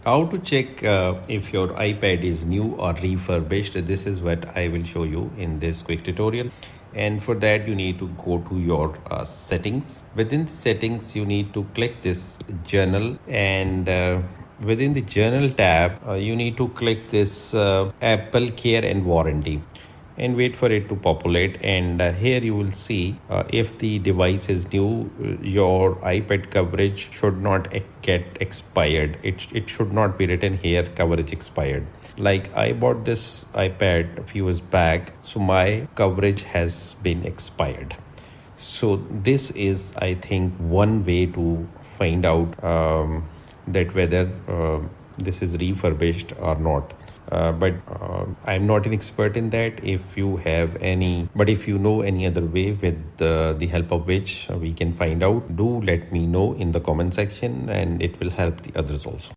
How to check if your iPad is new or refurbished? This is what I will show you in this quick tutorial. And for that, you need to go to your settings. Within the settings, you need to click this journal, and within the journal tab, you need to click this Apple Care and Warranty, and wait for it to populate. And here you will see if the device is new, your iPad coverage should not get expired. It should not be written here coverage expired. Like, I bought this iPad a few years back, so my coverage has been expired. So this is, I think, one way to find out that whether this is refurbished or not. But I'm not an expert in that. If you have any, but if you know any other way with the help of which we can find out, do let me know in the comment section, and it will help the others also.